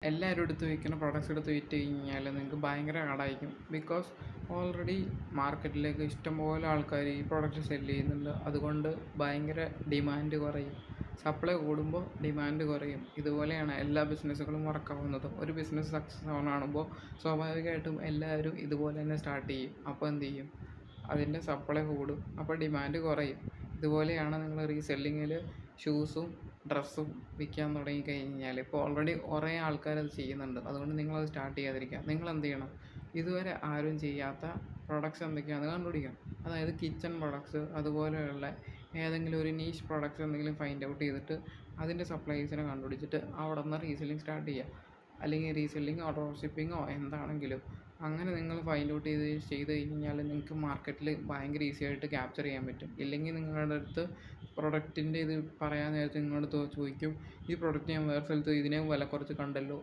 എല്ലാവരും എടുത്ത് വിൽക്കുന്ന പ്രൊഡക്ട്സ് എടുത്ത് വിറ്റ് കഴിഞ്ഞാൽ നിങ്ങൾക്ക് ഭയങ്കര കടമായിരിക്കും. ബിക്കോസ് ഓൾറെഡി മാർക്കറ്റിലേക്ക് ഇഷ്ടംപോലെ ആൾക്കാർ ഈ പ്രൊഡക്റ്റ് സെല്ല് ചെയ്യുന്നുണ്ട്. അതുകൊണ്ട് ഭയങ്കര ഡിമാൻഡ് കുറയും. സപ്ലൈ കൂടുമ്പോൾ ഡിമാൻഡ് കുറയും. ഇതുപോലെയാണ് എല്ലാ ബിസിനസ്സുകളും വർക്കാവുന്നത്. ഒരു ബിസിനസ് സക്സസ് ആവുമ്പോൾ സ്വാഭാവികമായിട്ടും എല്ലാവരും ഇതുപോലെ തന്നെ സ്റ്റാർട്ട് ചെയ്യും. അപ്പോൾ എന്ത് ചെയ്യും? അതിൻ്റെ സപ്ലൈ കൂടും, അപ്പോൾ ഡിമാൻഡ് കുറയും. ഇതുപോലെയാണ് നിങ്ങൾ റീസെല്ലിങ്ങിൽ ഷൂസും ഡ്രസ്സും വിൽക്കാൻ തുടങ്ങിക്കഴിഞ്ഞാൽ, ഇപ്പോൾ ഓൾറെഡി കുറേ ആൾക്കാരത് ചെയ്യുന്നുണ്ട്. അതുകൊണ്ട് നിങ്ങളത് സ്റ്റാർട്ട് ചെയ്യാതിരിക്കുക. നിങ്ങൾ എന്ത് ചെയ്യണം? ഇതുവരെ ആരും ചെയ്യാത്ത പ്രൊഡക്ട്സ് എന്തൊക്കെയാണെന്ന് കണ്ടുപിടിക്കണം. അതായത് കിച്ചൺ പ്രൊഡക്ട്സ്, അതുപോലെയുള്ള ഏതെങ്കിലും ഒരു നീഷ് പ്രൊഡക്ട്സ് എന്തെങ്കിലും ഫൈൻഡ് ഔട്ട് ചെയ്തിട്ട് അതിൻ്റെ സപ്ലൈസിനെ കണ്ടുപിടിച്ചിട്ട് അവിടെ നിന്ന് റീസെല്ലിങ് സ്റ്റാർട്ട് ചെയ്യുക. അല്ലെങ്കിൽ റീസെല്ലിങ്ങോ ഡ്രോപ്പ് ഷിപ്പിങ്ങോ എന്താണെങ്കിലും അങ്ങനെ നിങ്ങൾ ഫൈൻഡ് ഔട്ട് ചെയ്ത് കഴിഞ്ഞാൽ നിങ്ങൾക്ക് മാർക്കറ്റിൽ ഭയങ്കര ഈസി ആയിട്ട് ക്യാപ്ചർ ചെയ്യാൻ പറ്റും. ഇല്ലെങ്കിൽ നിങ്ങളുടെ അടുത്ത് പ്രൊഡക്റ്റിൻ്റെ ഇത് പറയാൻ നേരത്തെ നിങ്ങളുടെ അടുത്ത് ചോദിക്കും, ഈ പ്രൊഡക്റ്റ് ഞാൻ വേറെ സ്ഥലത്ത് ഇതിനെ വില കുറച്ച് കണ്ടല്ലോ